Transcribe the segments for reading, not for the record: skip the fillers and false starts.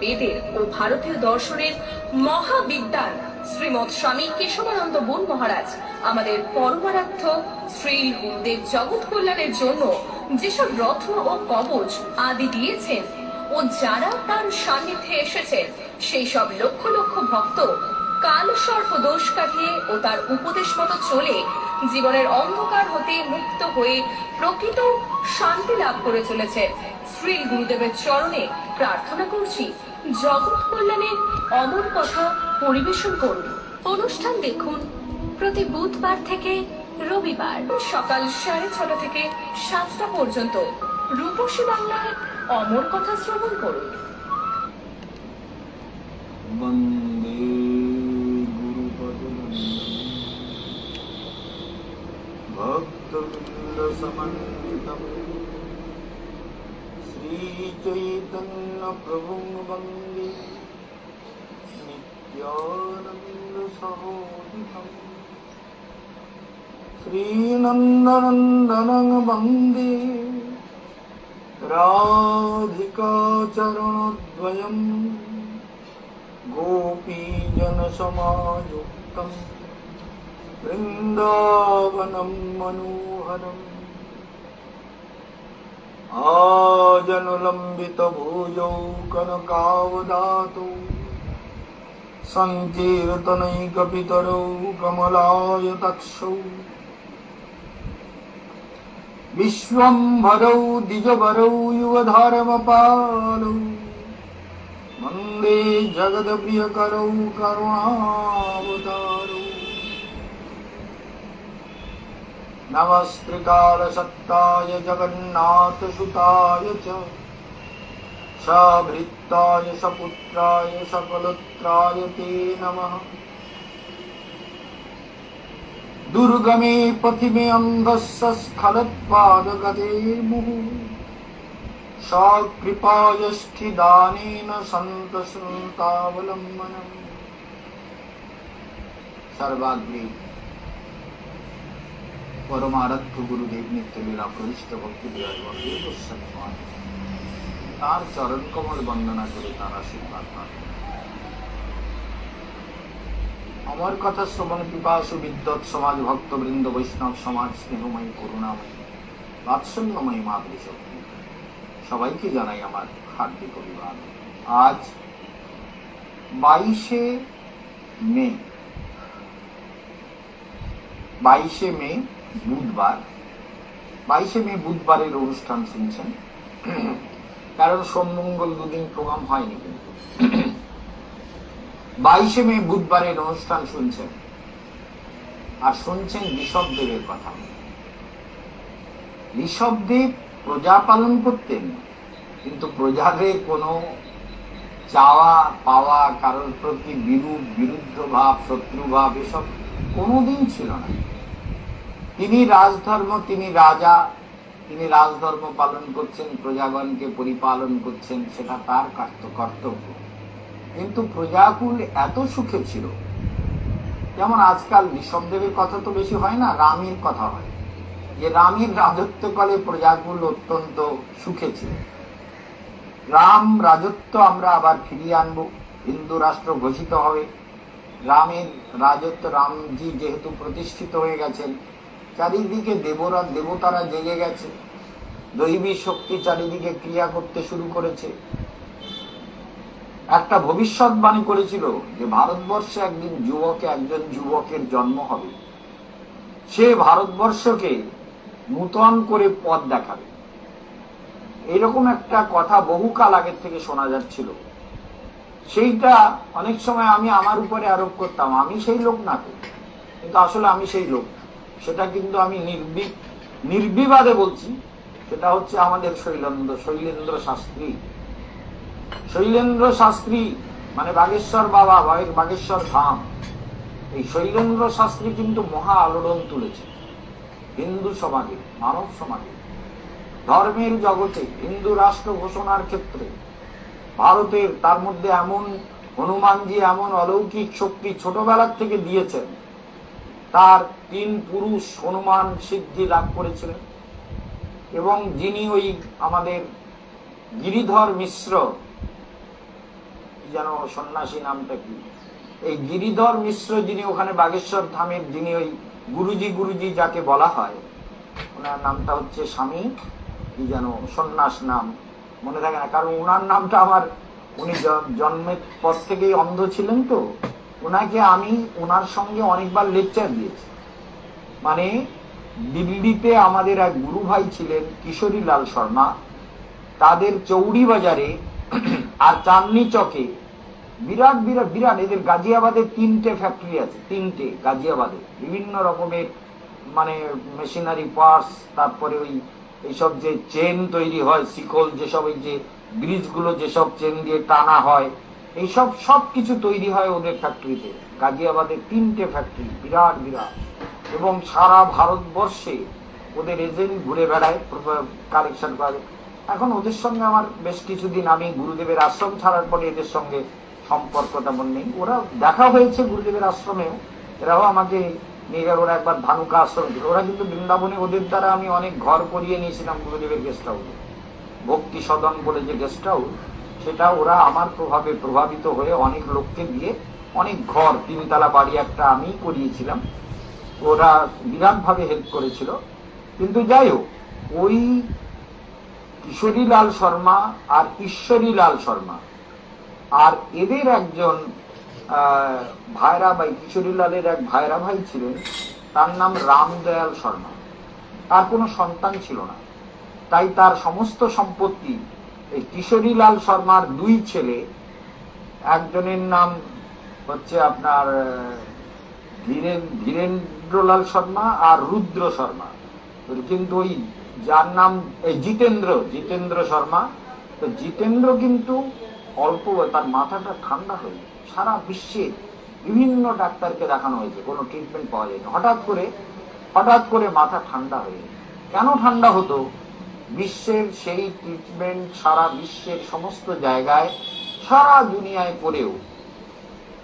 বেদের ও ভারতীয় দর্শনের মহাবিদ্যান শ্রীমৎ স্বামী কেশবানন্দ বোন মহারাজ আমাদের পরমারাধ্য শ্রী গুরুদেব জগৎ কল্যাণের জন্য যেসব রত্ন ও কবচ আদি দিয়েছেন ও যারা তার সান্নিধ্যে এসেছেন সেই সব লক্ষ লক্ষ ভক্ত কাল সর্প দোষ কাটিয়ে ও তার উপদেশ মতো চলে জীবনের অন্ধকার হতে মুক্ত হয়ে প্রকৃত শান্তি লাভ করে চলেছে। শ্রী গুরুদেবের চরণে প্রার্থনা করছি জগৎ কল্যাণের অমর কথা পরিবেশন করুন। অনুষ্ঠান দেখুন প্রতি বুধবার থেকে রবিবার সকাল 6:30 থেকে 7টা পর্যন্ত রূপসী বাংলায় অমর কথা শ্রবণ করুন। বন্দে গুরুপদনন্দন ভক্তবৃন্দ সমন্বিতম শ্রী চৈতন্য প্রভুং বন্দে নিত্যানন্দ সহোদিতম শ্রীনন্দনন্দনং বন্দে রাধিকা চরণদ্বয়ম গোপীজন সমাযুক্তম বৃন্দাবনম মনোহরম আজনুলম্বিত ভুজৌ কনকাবদাতৌ সংকীর্তনৈকপিতরৌ কমলায়তাক্ষৌ বিশ্বম্ভরৌ দ্বিজবরৌ युवधर्मपालौ वन्दे जगद्प्रियकरौ करुणावतारौ नमस्त्रिकालसत्ताय जगन्नाथसुताय च सभृत्ताय सपुत्राय सकलत्राय ते नमः। दुर्गमे पथिमे अन्धस्य स्खलत्पादगतेर्मुहुः सकृपायष्ठिदानेन सन्तसन्तावलम्बनम्। सर्वाग्रे परमाराध्य गुरुदेव नित्यलीला प्रविष्ट भक्ति तार चरण कमल वंदना करे तार आशीर्वाद अमर कथा श्रवण पिपासु विद्वत समाज भक्तवृंद वैष्णव समाज स्नेहमयी करुणामयी वात्सल्यमयी मातृशक्ति সবাইকে জানাই আমার হার্দিক অভিবাদন। আজ 22শে মে বুধবার। 22শে মে বুধবারের অনুষ্ঠান শুনছেন, কারণ সোম মঙ্গল দুদিন প্রোগ্রাম হয়নি, কিন্তু 22শে মে বুধবারের অনুষ্ঠান শুনছেন আর শুনছেন ঋষভদেবের কথা। ঋষভদেব প্রজা পালন করতেন, কিন্তু প্রজাদের কোনো চাওয়া পাওয়া, কারোর প্রতি বিরুদ্ধ ভাব, শত্রু ভাব এসব কোনোদিন ছিল না। তিনি রাজধর্ম, তিনি রাজা, তিনি রাজধর্ম পালন করছেন, প্রজাগণকে পরিপালন করছেন, সেটা তার কর্তব্য। কিন্তু প্রজাকুল এত সুখে ছিল, যেমন আজকাল ঋষভদেবের কথা তো বেশি হয় না, রামের কথা হয়, যে রামের রাজত্বকালে প্রজাকুল অত্যন্ত সুখে ছিল। রাম রাজত্ব আমরা আবার ফিরিয়ে আনবো, হিন্দু রাষ্ট্র ঘোষিত হবে। রামের রাজত্ব, রামজি যেহেতু প্রতিষ্ঠিত হয়ে গেছেন, চারিদিকে দেবতারা জেগে গেছে, দৈবী শক্তি চারিদিকে ক্রিয়া করতে শুরু করেছে। একটা ভবিষ্যৎবাণী করেছিল যে ভারতবর্ষে একদিন একজন যুবকের জন্ম হবে, সে ভারতবর্ষকে নূতন করে পথ দেখাবে। এরকম একটা কথা বহুকাল আগের থেকে শোনা যাচ্ছিল। সেইটা অনেক সময় আমি আমার উপরে আরোপ করতাম, আমি সেই লোক না, কিন্তু আসলে আমি সেই লোক। সেটা কিন্তু আমি নির্বিবাদে বলছি, সেটা হচ্ছে আমাদের শৈলেন্দ্র শাস্ত্রী। শৈলেন্দ্র শাস্ত্রী মানে বাগেশ্বর বাবা, বাগেশ্বর ধাম। এই শৈলেন্দ্র শাস্ত্রী কিন্তু মহা আলোড়ন তুলেছে হিন্দু সমাজে, মানব সমাজে, ধর্মের জগতে, হিন্দু রাষ্ট্র ঘোষণার ক্ষেত্রে। ভারতের তার মধ্যে এমন হনুমানজি এমন অলৌকিক শক্তি ছোটবেলার থেকে দিয়েছেন, তার 3 পুরুষ হনুমান সিদ্ধি লাভ করেছিলেন, এবং যিনি ওই আমাদের গিরিধর মিশ্র যেন সন্ন্যাসী নামটা কি, এই গিরিধর মিশ্র যিনি ওখানে বাগেশ্বর ধামের, যিনি ওই গুরুজি যাকে বলা হয়, ওনার নামটা হচ্ছে স্বামী কি যেন, সন্ন্যাস নাম মনে থাকে না, কারণ ওনার নামটা আমার, উনি জন্মের পর থেকেই অন্ধ ছিলেন, তো ওনাকে আমি ওনার সঙ্গে অনেকবার লেকচার দিয়েছি। মানে দিল্লিতে আমাদের এক গুরু ভাই ছিলেন কিশোরী লাল শর্মা, তাদের চৌড়ি বাজারে আর চাঁদনি চকে বিরাট বিরাট বিরাট, এদের গাজিয়াবাদে 3টে ফ্যাক্টরি আছে, 3টে গাজিয়াবাদে, বিভিন্ন রকমের মানে মেশিনারি পার্টস, তারপরে ওই এইসব যে চেন তৈরি হয়, শিকল যেসব, এই যে ব্রিজগুলো যেসব চেন দিয়ে টানা হয়, এইসব সবকিছু তৈরি হয় ওদের ফ্যাক্টরিতে। গাজিয়াবাদে 3টে ফ্যাক্টরি, বিরাট বিরাট, এবং সারা ভারতবর্ষে ওদের এজেন্ট ঘুরে বেড়ায়, কালেকশন করে। এখন ওদের সঙ্গে আমার বেশ কিছুদিন, আমি গুরুদেবের আশ্রম ছাড়ার পরে এদের সঙ্গে সম্পর্ক তেমন নেই। ওরা দেখা হয়েছে গুরুদেবের আশ্রমেও, এরাও আমাকে নিয়ে গেল, ওরা একবার ধানুকা আশ্রম ছিল, ওরা কিন্তু বৃন্দাবনে, ওদের দ্বারা আমি অনেক ঘর করিয়ে নিয়েছিলাম গুরুদেবের গেস্ট হাউসে, ভক্তি সদন বলে যে গেস্ট হাউস, সেটা ওরা আমার প্রভাবে প্রভাবিত হয়ে অনেক লোককে দিয়ে অনেক ঘর, 3তলা বাড়ি একটা আমি করিয়েছিলাম, ওরা বিরাট ভাবে হেল্প করেছিল। কিন্তু যাই হোক, ওই কিশোরী লাল শর্মা আর ঈশ্বরী লাল শর্মা আর এদের একজন ভাইরা ভাই, কিশোরী লালের এক ভাইরা ভাই ছিলেন, তার নাম রামদয়াল শর্মা। তার কোনো সন্তান ছিল না, তাই তার সমস্ত সম্পত্তি এই কিশোরী লাল শর্মার 2 ছেলে, একজনের নাম হচ্ছে আপনার ধীরেন্দ্রলাল শর্মা আর রুদ্র শর্মা, কিন্তু ওই যার নাম জিতেন্দ্র শর্মা, তো জিতেন্দ্র কিন্তু অল্প, তার মাথাটা ঠান্ডা হয়ে যায়, সারা বিশ্বে বিভিন্ন ডাক্তারকে দেখানো হয়েছে, কোনো ট্রিটমেন্ট পাওয়া যায়নি, হঠাৎ করে মাথা ঠান্ডা হয়ে যায়। কেন ঠান্ডা হতো? বিশ্বের সেই ট্রিটমেন্ট সারা বিশ্বের সমস্ত জায়গায়, সারা দুনিয়ায় করেও,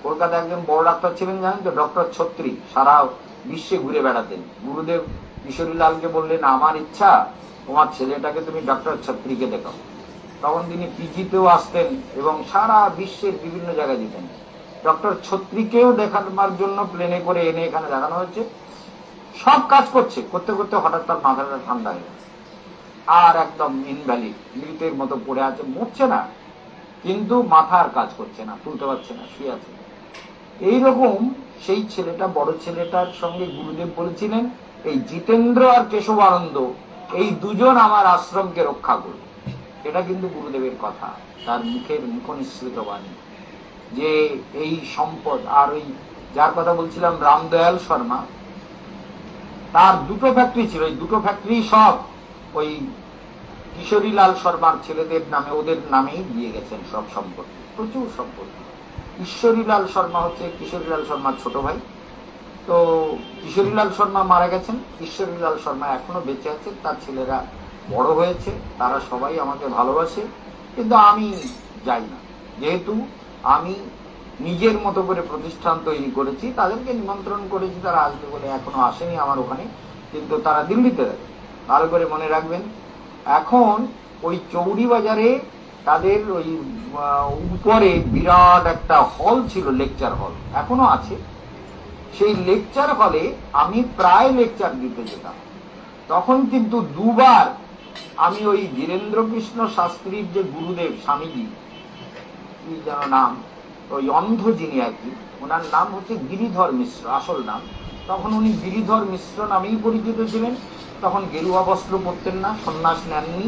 কলকাতা একজন বড় ডাক্তার ছিলেন জানেন তো, ডক্টর ছত্রী, সারা বিশ্বে ঘুরে বেড়াতেন। গুরুদেব কিশোরী লালকে বললেন, আমার ইচ্ছা তোমার ছেলেটাকে তুমি ডক্টর ছত্রীকে দেখাও। তখন তিনি পিজিতেও আসতেন এবং সারা বিশ্বের বিভিন্ন জায়গায় যেতেন। ডক্টর ছত্রীকেও দেখানোর জন্য প্লেনে করে এনে এখানে দেখানো হয়েছে, সব কাজ করতে করতে হঠাৎ তার মাথাটা ঠান্ডা হয়ে গেছে, আর একদম ইনভ্যালিড, মৃতের মতো পড়ে আছে, মরছে না কিন্তু মাথার কাজ করছে না, তুলতে পারছে না, শুয়ে আছে। এইরকম সেই ছেলেটা, বড় ছেলেটার সঙ্গে গুরুদেব বলেছিলেন, এই জিতেন্দ্র আর কেশবানন্দ, এই দুজন আমার আশ্রমকে রক্ষা করবে। এটা কিন্তু গুরুদেবের কথা, তার মুখের মুখনিসৃত বাণী, যে এই সম্পদ। আর ওই যার কথা বলছিলাম রামদয়াল শর্মা, তার 2টো ফ্যাক্টরি ছিল, ওই 2টো ফ্যাক্টরি সব ওই কিশোরী লাল শর্মার ছেলেদের নামে, ওদের নামেই দিয়ে গেছেন সব সম্পত্তি, প্রচুর সম্পত্তি। ঈশ্বরী লাল শর্মা হচ্ছে কিশোরী লাল শর্মার ছোট ভাই, তো কিশোরী লাল শর্মা মারা গেছেন, ঈশ্বরী লাল শর্মা এখনো বেঁচে আছে, তার ছেলেরা বড় হয়েছে, তারা সবাই আমাকে ভালোবাসে, কিন্তু আমি যাই না, যেহেতু আমি নিজের মতো করে প্রতিষ্ঠান তৈরি করেছি, তাদেরকে নিমন্ত্রণ করেছি, তারা আসবে বলে, এখনো আসেনি আমার ওখানে, কিন্তু তারা দিল্লিতে থাকে। ভালো করে মনে রাখবেন, এখন ওই চৌড়ি বাজারে তাদের ওই উপরে বিরাট একটা হল ছিল, লেকচার হল, এখনো আছে। সেই লেকচার হলে আমি প্রায় লেকচার দিতে যেতাম। তখন কিন্তু 2বার আমি ওই ধীরেন্দ্র কৃষ্ণ শাস্ত্রীর যে গুরুদেব স্বামীজি, কি যেন নাম, ওই অন্ধ যিনি আর কি, ওনার নাম হচ্ছে গিরিধর মিশ্র আসল নাম, তখন উনি গিরিধর মিশ্র নামেই পরিচিত ছিলেন। তখন গেরুয়া বস্ত্র পরতেন না, সন্ন্যাস নেননি,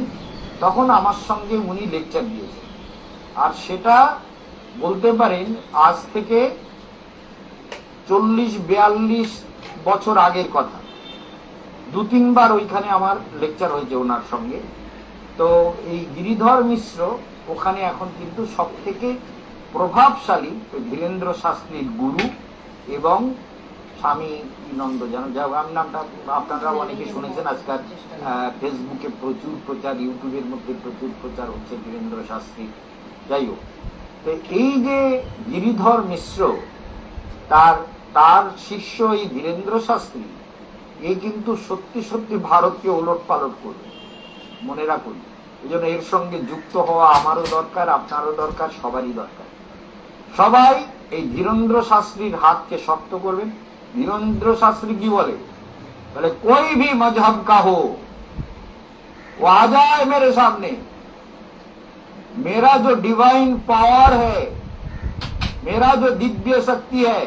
তখন আমার সঙ্গে উনি লেকচার দিয়েছেন। আর সেটা বলতে পারেন আজ থেকে 40-42 বছর আগের কথা। 2-3বার ওইখানে আমার লেকচার হয়েছে ওনার সঙ্গে। তো এই গিরিধর মিশ্র ওখানে এখন কিন্তু সব থেকে প্রভাবশালী ধীরেন্দ্র শাস্ত্রীর গুরু, এবং স্বামী নন্দ, যেন আমি নামটা আপনারা অনেকে শুনেছেন, আজকাল ফেসবুকে প্রচুর প্রচার, ইউটিউবের মধ্যে প্রচুর প্রচার হচ্ছে ধীরেন্দ্র শাস্ত্রী। যাই হোক, তো এই যে গিরিধর মিশ্র, তার শিষ্য এই ধীরেন্দ্র শাস্ত্রী, এই কিন্তু সত্যি সত্যি ভারতকে ওলট পালট করবে, মনে রাখুন। এই জন্য এর সঙ্গে যুক্ত হওয়া আমারও দরকার, আপনারও দরকার, সবারই দরকার। সবাই এই ধীরেন্দ্র শাস্ত্রীর হাতকে শক্ত করবেন। धीरेन्द्र शास्त्री की बोले कोई भी मजहब का हो वो आ जाए मेरे सामने, मेरा जो डिवाइन पावर है, मेरा जो दिव्य शक्ति है,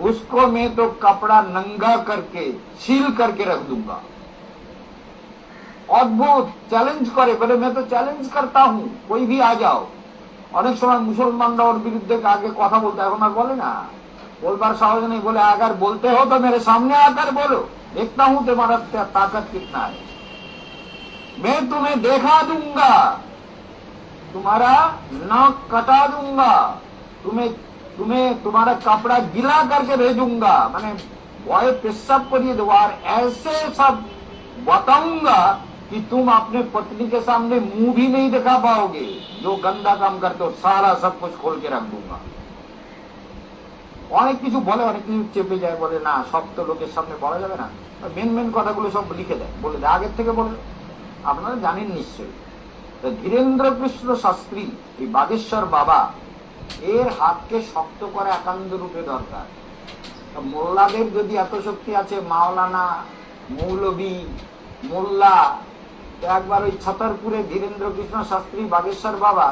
उसको मैं तो कपड़ा नंगा करके सील करके रख दूंगा। अद्भुत चैलेंज करे, बोले मैं तो चैलेंज करता हूं, कोई भी आ जाओ। अनेक समय मुसलमानरा और विरुद्ध आगे कथा बोलते এখন আর বলে না, बोलबार साहस नहीं, बोले अगर बोलते हो तो मेरे सामने आकर बोलो, देखता हूं तुम्हारा ताकत कितना है, मैं तुम्हें देखा दूंगा, तुम्हारा नाक कटा दूंगा, तुम्हें तुम्हारा कपड़ा गीला करके भेजूंगा, माने वह पेशाब करिए दो और ऐसे सब बताऊंगा कि तुम अपने पत्नी के सामने मुंह भी नहीं दिखा पाओगे। जो गंदा काम करते हो सारा सब कुछ खोल के रख दूंगा। অনেক কিছু বলে, অনেক কিছু চেপে যায়, বলে না সব তো লোকের সামনে বলা যাবে না, মেন মেন কথাগুলো সব লিখে দেয়, বলে দেয় আগের থেকে বলে। আপনারা জানেন নিশ্চয়ই ধীরেন্দ্র কৃষ্ণ শাস্ত্রী এই বাগেশ্বর বাবা এর হাতকে শক্ত করে একান্ত রূপে দরকার। মোল্লাদের যদি এত শক্তি আছে, মাওলানা মৌলবী মোল্লা, একবার ওই ছতরপুরে ধীরেন্দ্র কৃষ্ণ শাস্ত্রী বাগেশ্বর বাবা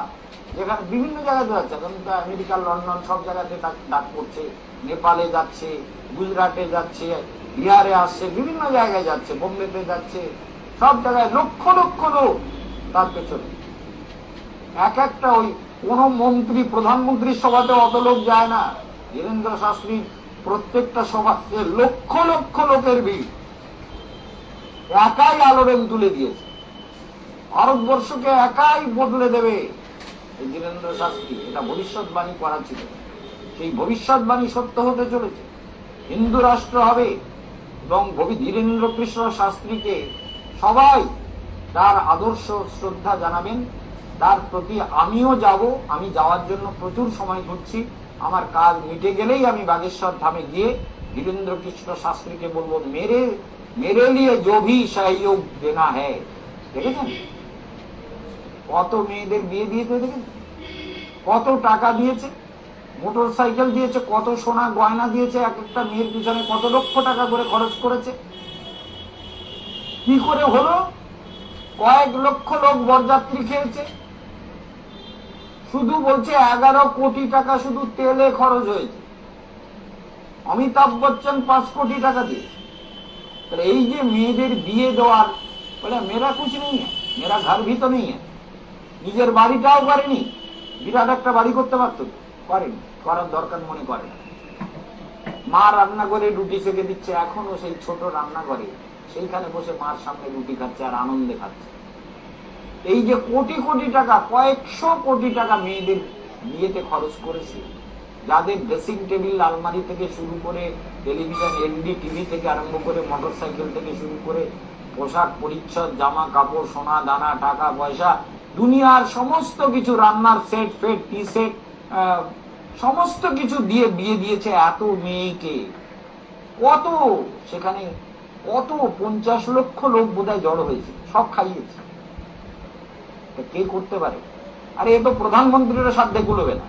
যেখানে বিভিন্ন জায়গাতে যাচ্ছে, এখন তো আমেরিকা লন্ডন সব জায়গাতে ডাক পড়ছে, নেপালে যাচ্ছে, গুজরাটে যাচ্ছে, বিহারে আসছে, বিভিন্ন জায়গায় যাচ্ছে, বোম্বেতে যাচ্ছে, সব জায়গায় লক্ষ লক্ষ লোক তার পেছনে। এক একটা ওই কোন মন্ত্রী প্রধানমন্ত্রীর সভাতে অত লোক যায় না, ধীরেন্দ্র শাস্ত্রী প্রত্যেকটা সভাতে লক্ষ লক্ষ লোকের ভিড়, একাই আলোড়ন তুলে দিয়েছে, ভারতবর্ষকে একাই বদলে দেবে ধীরেন্দ্র শাস্ত্রী। এটা ভবিষ্যৎবাণী করা ছিল, সেই ভবিষ্যৎবাণী সত্য হতে চলেছে। হিন্দু রাষ্ট্র হবে এবং ধীরেন্দ্র কৃষ্ণ শাস্ত্রীকে সবাই তার আদর্শ শ্রদ্ধা জানাবেন, তার প্রতি আমিও যাব, আমি যাওয়ার জন্য প্রচুর সময় খুঁজছি। আমার কাজ মিটে গেলেই আমি বাগেশ্বর ধামে গিয়ে ধীরেন্দ্র কৃষ্ণ শাস্ত্রীকে বলবো मेरे लिए जो भी सहयोग देना है। দেখেছেন কত মেয়েদের বিয়ে দিয়েছে, দেখেছেন কত টাকা দিয়েছে, মোটর সাইকেল দিয়েছে, কত সোনা গয়না দিয়েছে, এক একটা মেয়ের পিছনে কত লক্ষ টাকা করে খরচ করেছে। কি করে হলো? কয়েক লক্ষ লোক বরযাত্রী খেয়েছে, শুধু বলছে 11 কোটি টাকা শুধু তেলে খরচ হয়েছে। অমিতাভ বচ্চন 5 কোটি টাকা দিয়েছে। তাহলে এই যে মেয়েদের বিয়ে দেওয়ার, বলে মেয়েরা খুশি নেই, মেয়েরা ঘর भी तो नहीं है, নিজের বাড়িটাও করেনি, বিরাট একটা বাড়ি করতে পারত, করেনি, করার দরকার মনে করে না। মা রান্না করে রুটি সেকে দিচ্ছে, এখনো সেই ছোট রান্না করে সেইখানে বসে মার সামনে রুটি খাচ্ছে আর আনন্দে খাচ্ছে। এই যে কোটি কোটি টাকা, কয়েকশো কোটি টাকা মেয়েদের বিয়েতে খরচ করেছে, যাদের ড্রেসিং টেবিল আলমারি থেকে শুরু করে টেলিভিশন এলইডি টিভি থেকে আরম্ভ করে মোটর সাইকেল থেকে শুরু করে পোশাক পরিচ্ছদ জামা কাপড় সোনা দানা টাকা পয়সা দুনিয়ার সমস্ত কিছু, রান্নার সেট ফেট টি সেট সমস্ত কিছু দিয়ে বিয়ে দিয়েছে এত মেয়েকে। কত সেখানে কত 50 লক্ষ লোক বোধহয় জড়ো হয়েছে, সব খাইয়েছে। কে করতে পারে? আরে এ তো প্রধানমন্ত্রীর সাধ্যে কুলবে না,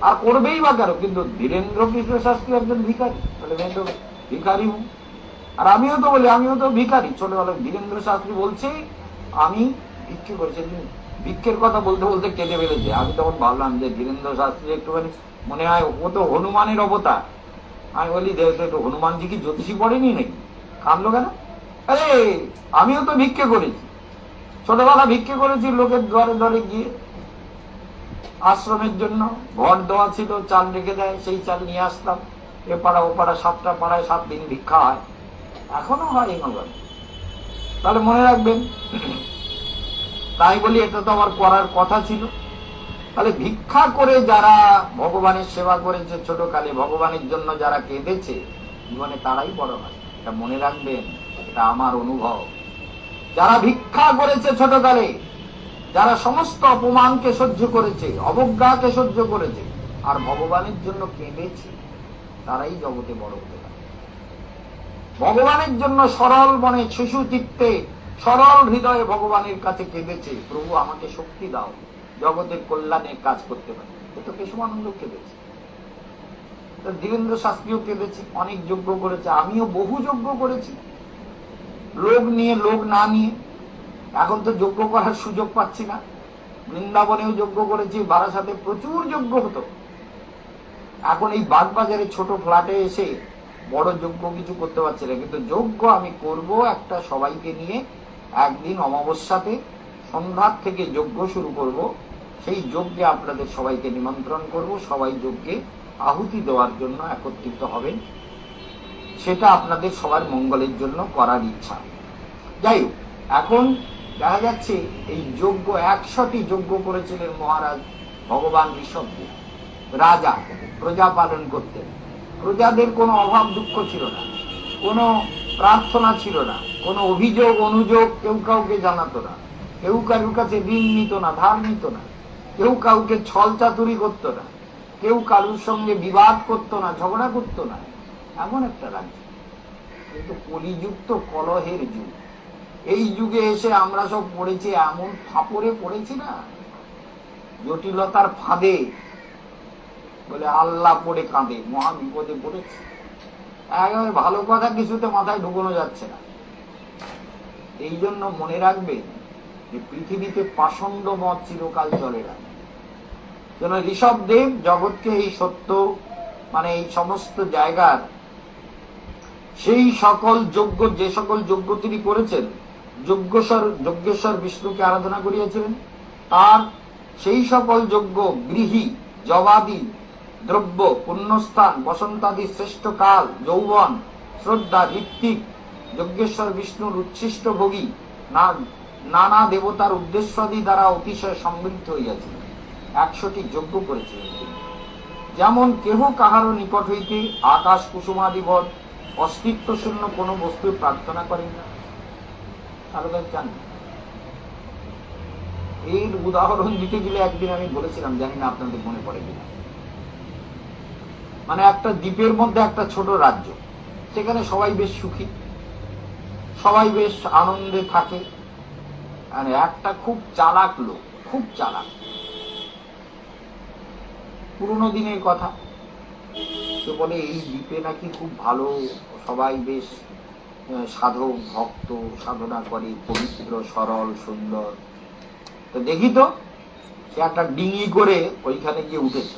আর করবেই বা কেন? কিন্তু ধীরেন্দ্র কৃষ্ণ শাস্ত্রী একজন ভিখারি, বলে मैं तो ভিখারি हूं। আর আমিও তো বলি আমিও তো ভিখারি। ছোটবেলায় ধীরেন্দ্র শাস্ত্রী বলছে আমি ভিক্ষে করেছি, ভিক্ষের কথা বলতে বলতে কেটে ফেলেছে। আমি তখন ভাবলাম যে ধীরেন্দ্র শাস্ত্রী একটুখানি মনে হয় ও তো হনুমানের অবতার। আমি বলি একটু হনুমানজি কি জ্যোতিষী পড়েনি নাকি? কাঁদলো কেন? আরে আমিও তো ভিক্ষে করেছি, ছোটবেলা ভিক্ষে করেছি, লোকের দ্বারে দ্বারে গিয়ে আশ্রমের জন্য ঘর দেওয়া ছিল, চাল রেখে দেয়, সেই চাল নিয়ে আসতাম, এ পাড়া ও পাড়া 7টা পাড়ায় 7 দিন ভিক্ষা হয়, এখনো হয় এই নগর। তাহলে মনে রাখবেন, তাই বলি এটা তো আমার করার কথা ছিল। তাহলে ভিক্ষা করে যারা ভগবানের সেবা করেছে ছোটকালে, ভগবানের জন্য যারা কেঁদেছে জীবনে, তারাই বড় হয়, এটা মনে রাখবেন, এটা আমার অনুভব। যারা ভিক্ষা করেছে ছোটকালে, যারা সমস্ত অপমানকে সহ্য করেছে, অবজ্ঞাকে সহ্য করেছে আর ভগবানের জন্য কেঁদেছে, তারাই জগতে বড় হতে পারে। ভগবানের জন্য সরল মনে শিশু চিত্তে সরল হৃদয়ে ভগবানের কাছে কেঁদেছে, প্রভু আমাকে শক্তি দাও, জগতের কল্যাণে কাজ করতে পারে। এ তো কেশবানন্দ কেঁদেছে, ধীরেন্দ্র শাস্ত্রীও কেঁদেছে, অনেক যজ্ঞ করেছে, আমিও বহু যজ্ঞ করেছি, লোক নিয়ে লোক না নিয়ে। এখন তো যজ্ঞ করার সুযোগ পাচ্ছি না। বৃন্দাবনেও যজ্ঞ করেছি, বারাসাতে প্রচুর যজ্ঞ হতো। এখন এই বাগবাজারে ছোট ফ্ল্যাটে এসে বড় যজ্ঞ কিছু করতে পারছি না, কিন্তু যজ্ঞ আমি করব একটা সবাইকে নিয়ে। একদিন অমাবস্যাতে সন্ধ্যার থেকে যজ্ঞ শুরু করব, সেই যজ্ঞে আপনাদের সবাইকে নিমন্ত্রণ করব, সবাই যজ্ঞে আহুতি দেওয়ার জন্য একত্রিত হবেন। সেটা আপনাদের সবার মঙ্গলের জন্য করার ইচ্ছা। যাই হোক, এখন দেখা যাচ্ছে এই যজ্ঞ 100টি যজ্ঞ করেছিলেন মহারাজ ভগবান ঋষভদেব। রাজা প্রজা পালন করতেন, প্রজাদের কোনো অভাব দুঃখ ছিল না, কোনো প্রার্থনা ছিল না, কোনো অভিযোগ অনুযোগ কেউ কাউকে জানাতো না, কেউ কারুর কাছে ঋণ নিত না, ধার নিত না, কেউ কাউকে ছল চাতুরি করত না, কেউ কারুর সঙ্গে বিবাদ করত না, ঝগড়া করত না, এমন একটা রাজ্য। কিন্তু কলিযুক্ত কলহের যুগ। এই যুগে এসে আমরা সব পড়েছি, এমন ফাপড়ে পড়েছি না, জটিলতার ফাঁদে বলে আল্লাহ পড়ে কাঁদে, মহা বিপদে পড়েছে। একেবারে ভালো কথা কিছুতে মাথায় ঢুকানো যাচ্ছে না। এই জন্য মনে রাখবেন যে পৃথিবীতে পাষণ্ড মত চিরকাল চলে না। যেন ঋষভদেব জগৎকে এই সত্য, মানে এই সমস্ত জায়গার সেই সকল যজ্ঞ, যে সকল যজ্ঞ তিনি করেছেন, যজ্ঞেশ্বর বিষ্ণুকে আরাধনা করিয়াছিলেন, তার সেই সকল যজ্ঞ গৃহী, জবাদি, দ্রব্য, পুণ্যস্থান, বসন্তাদি শ্রেষ্ঠ কাল, যৌবন, শ্রদ্ধা, ঋত্বিক, যজ্ঞেশ্বর বিষ্ণুর উচ্ছিষ্ট ভোগী নানা দেবতার উদ্দেশ্যাদি দ্বারা অতিশয় সমৃদ্ধ হইয়াছিল। 100টি যজ্ঞ করেছিলেন তিনি। যেমন কেহ কাহারও নিকট হইতে আকাশ কুসুমাদিবৎ অস্তিত্ব শূন্য কোন বস্তুর প্রার্থনা করেন না। চান এর উদাহরণ দিতে গেলে একদিন আমি বলেছিলাম, জানি না আপনাদের মনে পড়ে কিনা। মানে একটা দ্বীপের মধ্যে একটা ছোট রাজ্য, সেখানে সবাই বেশ সুখী, সবাই বেশ আনন্দে থাকে। আর একটা খুব চালাক লোক, খুব চালাক, পুরনো দিনের কথা, সে বলে এই দ্বীপে নাকি খুব ভালো, সবাই বেশ সাধক ভক্ত, সাধনা করে, পবিত্র, সরল, সুন্দর। তো দেখি তো, সে একটা ডিঙি করে ওইখানে গিয়ে উঠেছে।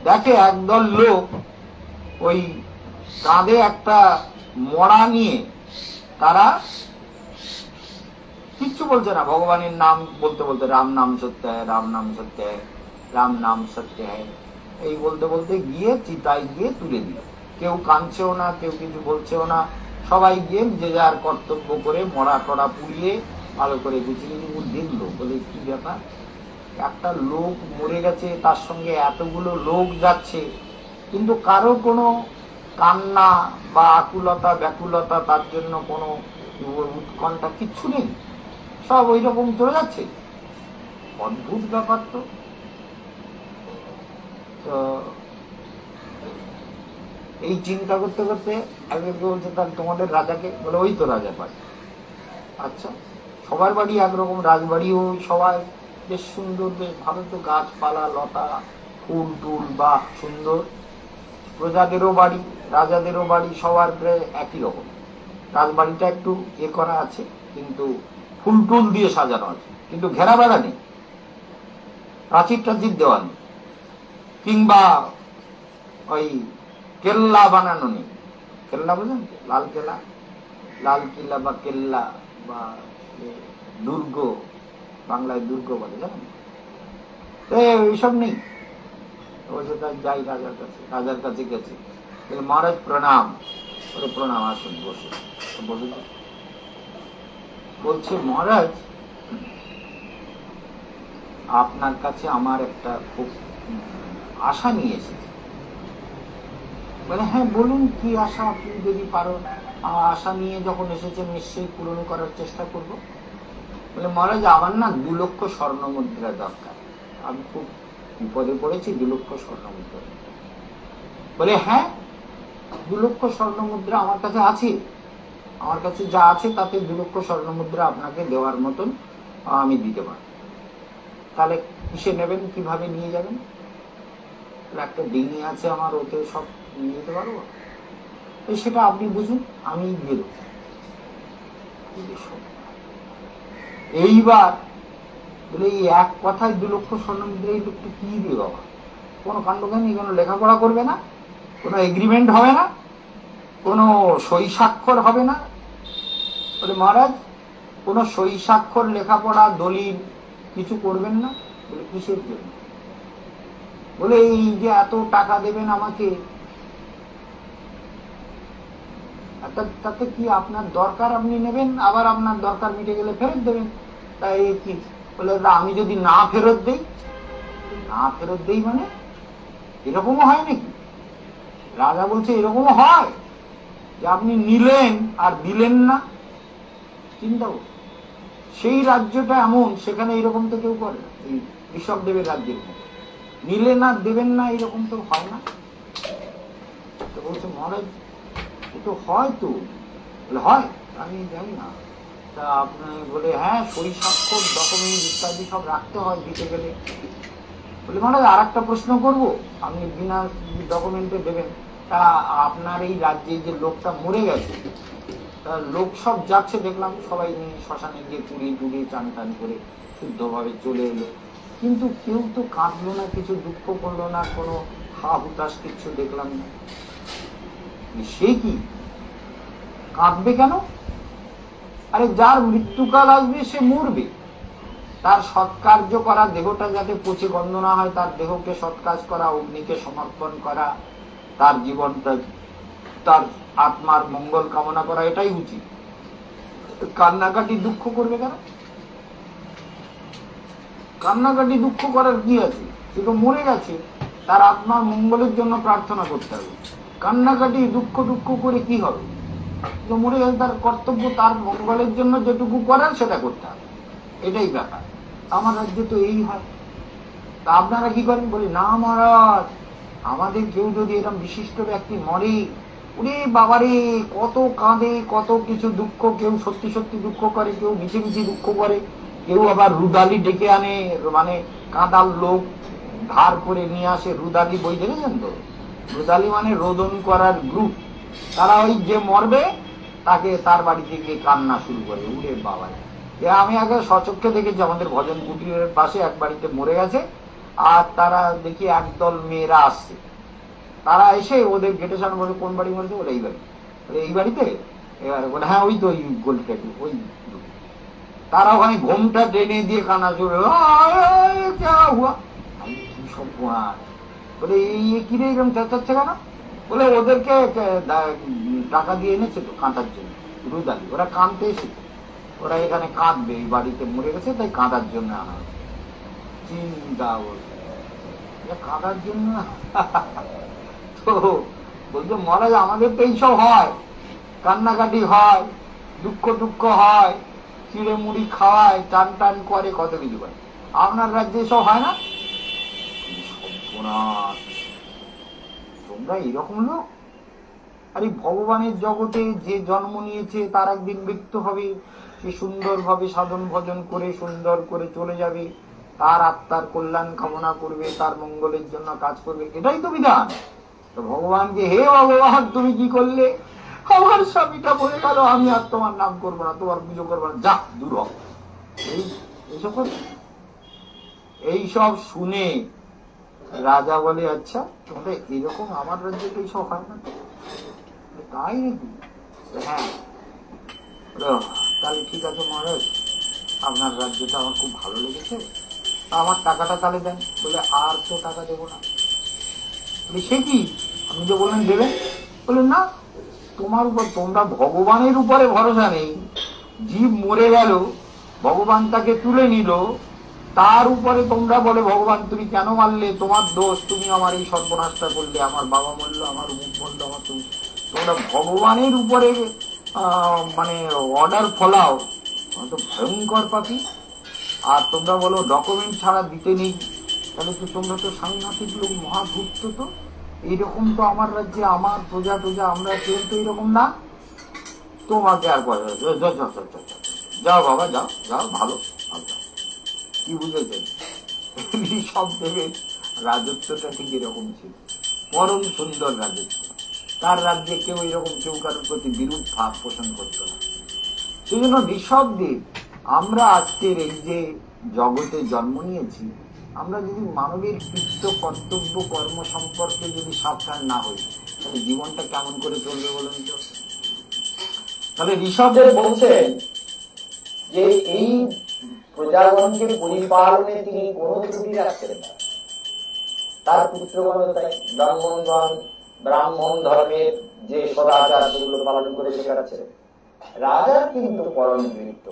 দেখে একদল লোক ওই কাঁধে একটা মড়া নিয়ে, তারা কিচ্ছু বলছে না, ভগবানের নাম বলতে বলতে রাম নাম সত্য হ্যায়, রাম নাম সত্য হ্যায়, রাম নাম সত্য হ্যায়, এই বলতে বলতে গিয়ে চিতায় গিয়ে তুলে দিল। কেউ কাঁদছেও না, কেউ কিছু বলছেও না, সবাই গিয়ে যে যার কর্তব্য করে মরা টড়া পুড়িয়ে ভালো করে গুছিয়ে দেখলো, বলে কি ব্যাপার, একটা লোক মরে গেছে, তার সঙ্গে এতগুলো লোক যাচ্ছে, কিন্তু কারো কোনো কান্না বা আকুলতা ব্যাকুলতা, তার জন্য কোনো উৎকণ্ঠা কিচ্ছু নেই, সব ওই রকম চলে যাচ্ছে। অদ্ভুত ব্যাপার তো। এই চিন্তা করতে করতে আগে বলছে, তার তোমাদের রাজাকে, বলে ওই তো রাজা বাড়ি। আচ্ছা, সবার বাড়ি একরকম, রাজবাড়িও সবাই বেশ সুন্দর, বেশ ভালো, তো গাছপালা লতা ফুল টুল বা সুন্দর। প্রজাদেরও বাড়ি, রাজাদেরও বাড়ি, সবার প্রায় একই রকম। রাজবাড়িটা একটু করা আছে, কিন্তু ফুল টুল দিয়ে সাজানো আছে, কিন্তু ঘেরা বেড়া নেই, প্রাচীর টাচীর দেওয়া নেই, কিংবা ওই কেল্লা বানানো নেই। কেল্লা বোঝেন? লাল কেল্লা, লাল কিল্লা বা কেল্লা বা দুর্গ, বাংলায় দুর্গ বলে, জানেন? এইসব নেই। যাই রাজার কাছে, রাজার কাছে গেছে, মহারাজ প্রণাম, বলে প্রণাম, আসুন বসে। বলছে, মহারাজ আপনার কাছে আমার একটা খুব আশা নিয়ে এসেছি। বলে, হ্যাঁ বলুন, কি আশা, আপনি যদি পারো, আশা নিয়ে যখন এসেছেন নিশ্চয়ই পূরণ করার চেষ্টা করব। বলে, মহারাজ আমার না 2 লক্ষ স্বর্ণ মুদ্রা দরকার, আমি খুব বিপদে পড়েছি, 2 লক্ষ স্বর্ণ মুদ্রা। বলে, হ্যাঁ 2 লক্ষ স্বর্ণ মুদ্রা আমার কাছে আছে, আমার কাছে যা আছে তাতে 2 লক্ষ স্বর্ণ মুদ্রা আপনাকে দেওয়ার মতন আমি দিতে পারি। তাহলে কিসে নেবেন, কিভাবে নিয়ে যাবেন? একটা ডিঙি আছে আমার, ওতে সব নিয়ে যেতে পারবো? সেটা আপনি বুঝুন, আমি দিয়ে দেবো। এইবার বলে এই এক কথায় 2 লক্ষ স্বর্ণমুদ্রা এই লোকটা কি দিয়ে বাবা? কোনো কাণ্ডজ্ঞানী, কোনো লেখাপড়া করবে না, কোনো এগ্রিমেন্ট হবে না, কোনো সই স্বাক্ষর হবে না। বলে মহারাজ কোনো সই স্বাক্ষর, লেখাপড়া, দলিল কিছু করবেন না? বলে কিসের জন্য? বলে এই যে এত টাকা দেবেন আমাকে, তাতে কি আপনার দরকার আপনি নেবেন, আবার আপনার দরকার মিটে গেলে ফেরত দেবেন, তাই কি? বলে আমি যদি না ফেরত দেই? না ফেরত দেই মানে এরকমও হয় নাকি? রাজা বলছে এরকমও হয় যে আপনি নিলেন আর দিলেন না। চিন্তা করুন, সেই রাজ্যটা এমন, সেখানে এরকম তো কেউ করে না। এই ঋষভদেবের রাজ্যের মধ্যে নিলেন আর দেবেন না, এরকম তো হয় না। তো বলছে মহারাজ এ তো হয় তো। বলে হয়? আমি জানি না। তা আপনি? বলে হ্যাঁ, সই স্বাক্ষর, ডকুমেন্ট ইত্যাদি সব রাখতে হয় দিতে গেলে। বলে মহারাজ আর একটা প্রশ্ন করবো, আপনি বিনা ডকুমেন্টে দেবেন? তা আপনার এই রাজ্যে যে লোকটা মরে গেছে, তা লোক সব যাচ্ছে দেখলাম, সবাই নিয়ে শ্মশানে গিয়ে পুড়িয়ে টুড়িয়ে চান টান করে শুদ্ধভাবে চলে এলো, কিন্তু কেউ তো কাঁদলো না, কিছু দুঃখ করলো না, কোনো হা হুতাশ কিছু দেখলাম না। সে কি কাঁদবে কেন? আরে যার মৃত্যুকাল আসবে সে মরবে, তার সৎকার্য করা, দেহটা যাতে পচে গন্ধ না হয়, তার দেহকে সৎকাজ করা, অগ্নিকে সমর্পণ করা, তার জীবনটা, তার আত্মার মঙ্গল কামনা করা, এটাই উচিত। কান্নাকাটি দুঃখ করবে কেন? কান্নাকাটি দুঃখ করার কি আছে? সে তো মরে গেছে, তার আত্মার মঙ্গলের জন্য প্রার্থনা করতে হবে। কান্নাকাটি দুঃখ দুঃখ করে কি হবে? তো মরে গেছে, তার কর্তব্য তার মঙ্গলের জন্য যেটুকু করার সেটা করতে হবে, এটাই ব্যাপার। আমার রাজ্যে তো এই হয়। তা আপনারা কি করেন? বলি না মহারাজ, আমাদের কেউ যদি এরকম বিশিষ্ট ব্যক্তি মরে, ওরে বাবারে কত কাঁদে, কত কিছু দুঃখ, কেউ সত্যি সত্যি দুঃখ করে, কেউ মিছে মিছে দুঃখ করে, কেউ আবার রুদালি ডেকে আনে, মানে কাঁদার লোক ধার করে নিয়ে আসে। রুদালি বই দেখেছেন তো? রুদালি মানে রোদন করার গ্রুপ। তারা ওই যে মরবে তাকে তার বাড়িতে গিয়ে কান্না শুরু করে। উরে বাবারে, আমি আগে সচক্ষে দেখেছি, আমাদের ভজন কুটিরের পাশে এক বাড়িতে মরে গেছে, আর তারা দেখি একদল মেয়েরা আসছে, তারা এসে ওদের গেটে সামনে বলে কোন বাড়ি মরেছে? বলে এই বাড়ি। এই বাড়িতে? এবারে বলে হ্যাঁ ওই তো ওই গলিটা, ওই। তারা ওখানে ঘোমটা টেনে দিয়ে কান্না শুরু, কি সব বলে এই কিরে এরকম চেঁচাচ্ছে কেন? বলে ওদেরকে টাকা দিয়ে এনেছে তো কাঁদার জন্য, রুদালি, ওরা কাঁদতে এসেছে, ওরা এখানে কাঁদবে, এই বাড়িতে মরে গেছে তাই কাঁদার জন্য আনা হয়েছে। চিন্তা বলছে কাঁদার জন্য। তো বলছে মহারাজ আমাদের তো এইসব হয়, কান্নাকাটি হয়, দুঃখ দুঃখ হয়, চিড়ে মুড়ি খাওয়ায়, টান টান করে, কত কিছু করে। আপনার রাজ্যে সব হয় না? তোমরা এরকম লোক? আরে ভগবানের জগতে যে জন্ম নিয়েছে তার একদিন মৃত্যু হবে, সে সুন্দরভাবে সাধন ভজন করে সুন্দর করে চলে যাবে, তার আত্মার কল্যাণ কামনা করবে, তার মঙ্গলের জন্য কাজ করবে, এটাই তো বিধান। তো ভগবানকে হে ভগবান তুমি কি করলে, আমার স্বামীটা বলে গেল আমি আর তোমার নাম করবো না, তোমার পুজো করবো না, যা দূর হোক। এইসব এইসব শুনে রাজা বলে আচ্ছা তোমাদের এরকম, আমার রাজ্যে তো এইসব হয় না। তাই নাকি? হ্যাঁ, তাহলে ঠিক আছে মহারাজ, আপনার রাজ্যটা আমার খুব ভালো লেগেছে, আমার টাকাটা তাহলে দেন। বলে আর তো টাকা দেবো না। সে কি, আপনি যে বললেন দেবেন? বলে না, তোমার উপর, তোমরা ভগবানের উপরে ভরসা নেই, জীব মরে গেল, ভগবান তাকে তুলে নিল, তার উপরে তোমরা বলে ভগবান তুমি কেন মারলে, তোমার দোষ, তুমি আমার এই সর্বনাশটা করলে, আমার বাবা মরলো, আমার মুখ মরলো, আমার তুমি, তোমরা ভগবানের উপরে মানে অর্ডার ফলাও, তো ভয়ঙ্কর পাপি। আর তোমরা বলো ডকুমেন্ট ছাড়া দিতে নেই, তাহলে তো তোমরা তো সাংঘাতিক লোক, মহাভূত। তো এইরকম তো আমার রাজ্যে আমার প্রজা প্রজা আমরা কেউ তো এইরকম না। তোমাকে আর যাও বাবা, যাও যাও, ভালো, কি বুঝেছেন? ঋষভদেবের রাজত্বটা ঠিক এরকম ছিল, পরম সুন্দর রাজত্ব। তার রাজ্যে কেউ এরকম কেউ কারোর প্রতি বিরূপ ভাব পোষণ করত না। সেই জন্য ঋষভদেব, আমরা আজকের এই যে জগতে জন্ম নিয়েছি, আমরা যদি মানবের কৃত্য কর্তব্য কর্ম সম্পর্কে যদি সাবধান না হই, তাহলে জীবনটা কেমন করে চলবে বলুন তো? তাহলে ঋষভদেব বলছেন যে এই প্রজাগণকে পরিপালনে তিনি কোন ত্রুটি রাখছেন না। তার পুত্রগণ তাই ব্রাহ্মণ ধর্মের যে সদাচার সেগুলো পালন করে শেখাচ্ছে। রাজার কিন্তু পরম বৃত্ত।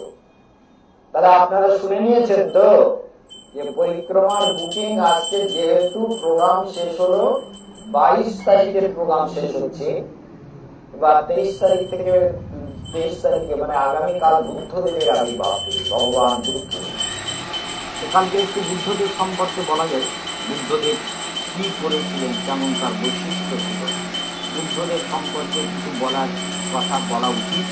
তাহলে আপনারা শুনে নিয়েছেন তো যে পরিক্রমার বুকিং আজকে যেহেতু প্রোগ্রাম শেষ হলো, 22 তারিখের প্রোগ্রাম শেষ হচ্ছে, বা 23 তারিখ থেকে 23 তারিখে মানে আগামীকাল বুদ্ধদেবের আবির্ভাব, ভগবান বুদ্ধ। এখানকে একটু বুদ্ধদেব সম্পর্কে বলা যায়। বুদ্ধদেব কি করেছিলেন, কেমন তার বৈশিষ্ট্য ছিল, বুদ্ধদেব সম্পর্কে কিছু বলার কথা বলা উচিত।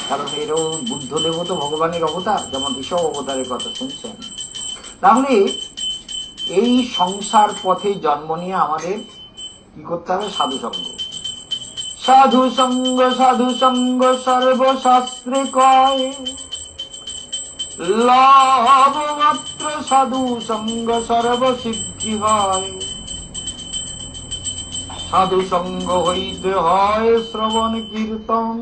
কারণ এরও বুদ্ধদেবও তো ভগবানের অবতার, যেমন ঋষভ অবতারের কথা শুনছেন। তাহলে এই সংসার পথে জন্ম নিয়ে আমাদের কি করতে হবে? সাধু সঙ্গ। সাধু সঙ্গ সাধু সঙ্গ সর্বশাস্ত্রে কয়, লাভ মাত্র সাধু সঙ্গ সর্বসিদ্ধি হয়। সাধু সঙ্গ হইতে হয় শ্রবণ কীর্তন,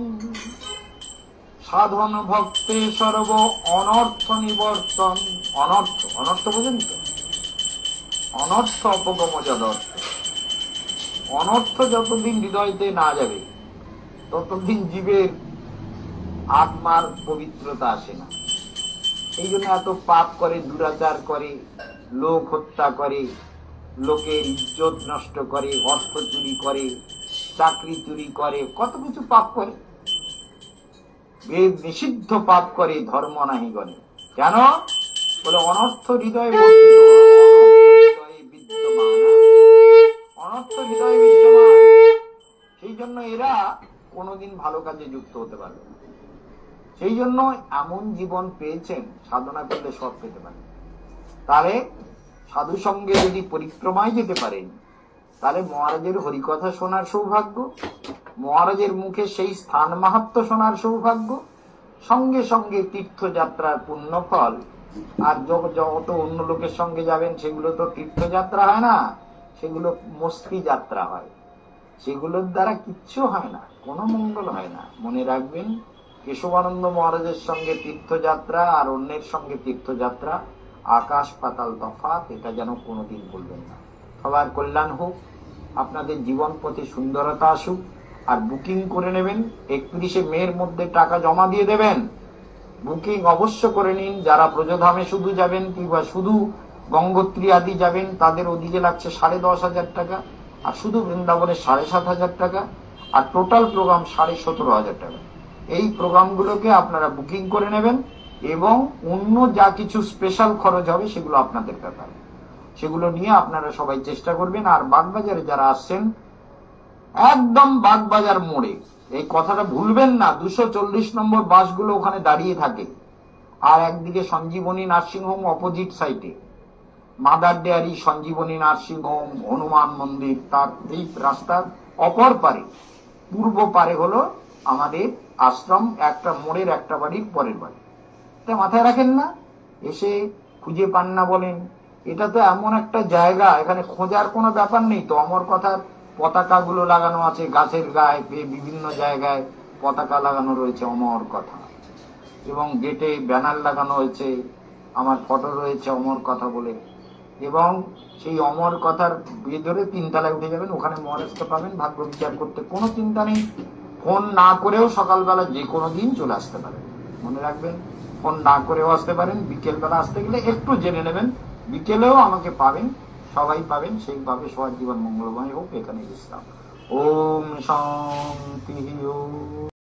সাধন ভক্তে সর্ব অনর্থ নিবর্তন। অনর্থ, অনর্থ বোঝেন তো? অনর্থ অপগম যদর্থ। অনর্থ যতদিন হৃদয়তে না যাবে ততদিন জীবের আত্মার পবিত্রতা আসে না। এই জন্য এত পাপ করে, দুরাচার করে, লোক হত্যা করে, লোকের ইজ্জত নষ্ট করে, অর্থ চুরি করে, চাকরি চুরি করে, কত কিছু পাপ করে, বেদ নিষিদ্ধ পাপ করে, ধর্ম নাহি গণে। কেন? বলে অনর্থ হৃদয়ে বিদ্যমান, অনর্থ হৃদয়ে বিদ্যমান। সেই জন্য এরা কোনোদিন ভালো কাজে যুক্ত হতে পারবে না। সেই জন্য এমন জীবন পেয়েছেন, সাধনা করলে সব পেতে পারে। তাহলে সাধু সঙ্গে যদি পরিক্রমায় যেতে পারেন, তাহলে মহারাজের হরিকথা শোনার সৌভাগ্য, মহারাজের মুখে সেই স্থান মাহাত্ম্য শোনার সৌভাগ্য, সঙ্গে সঙ্গে তীর্থযাত্রার পুণ্যফল। আর যত অন্য লোকের সঙ্গে যাবেন সেগুলো তো তীর্থযাত্রা হয় না, সেগুলো মস্তি যাত্রা হয়। সেগুলোর দ্বারা কিচ্ছু হয় না, কোনো মঙ্গল হয় না। মনে রাখবেন, কেশবানন্দ মহারাজের সঙ্গে তীর্থযাত্রা আর অন্যের সঙ্গে তীর্থযাত্রা আকাশ পাতাল তফাৎ, এটা যেন কোনোদিন বলবেন না। সবার কল্যাণ হোক, আপনাদের জীবন পথে সুন্দরতা আসুক। আর বুকিং করে নেবেন, 31শে মের মধ্যে টাকা জমা দিয়ে দেবেন। বুকিং অবশ্য করে নিন। যারা ব্রজধামে শুধু যাবেন কিংবা শুধু গঙ্গোত্রী আদি যাবেন, তাদের ওদিকে লাগছে 10,500 টাকা, আর শুধু বৃন্দাবনে 7,500 টাকা, আর টোটাল প্রোগ্রাম 17,500 টাকা। এই প্রোগ্রামগুলোকে আপনারা বুকিং করে নেবেন, এবং অন্য যা কিছু স্পেশাল খরচ হবে সেগুলো আপনাদের ব্যাপার, সেগুলো নিয়ে আপনারা সবাই চেষ্টা করবেন। আর বাগবাজারে যারা আসছেন, একদম বাগবাজার মোড়ে, এই কথাটা ভুলবেন না, 240 নম্বর বাসগুলো ওখানে দাঁড়িয়ে থাকে। আর একদিকে সঞ্জীবনী নার্সিংহোম অপোজিট সাইডে, Mother Dairy, Sanjivani nursing home, Hanuman Mandir, তার এই রাস্তার অপর পারে, পূর্ব পারে হলো আমাদের আশ্রম। একটা মোড়ের একটা বাড়ির পরের বাড়ি, এটা মাথায় রাখেন না। এসে খুঁজে পান না বলেন, এটা তো এমন একটা জায়গা, এখানে খোঁজার কোনো ব্যাপার নেই তো। অমর কথার পতাকা গুলো লাগানো আছে গাছের গায়ে, বিভিন্ন জায়গায় পতাকা লাগানো রয়েছে অমর কথা, এবং গেটে ব্যানার লাগানো হয়েছে, আমার ফটো রয়েছে অমর কথা বলে। এবং সেই অমর কথার ধরে 3 তলায় উঠে যাবেন, ওখানে মহারাজকে পাবেন। ভাগ্য বিচার করতে কোনো চিন্তা নেই। ফোন না করেও সকালবেলা যে কোনো দিন চলে আসতে পারেন, মনে রাখবেন। ফোন না করেও আসতে পারেন, বিকেল বেলা আসতে গেলে একটু জেনে নেবেন, বিকেলেও আমাকে পাবেন, সবাই পাবেন। সেইভাবে সবার জীবন মঙ্গলময় হোক। এখানে বিশ্রাম। ওম শান্তি।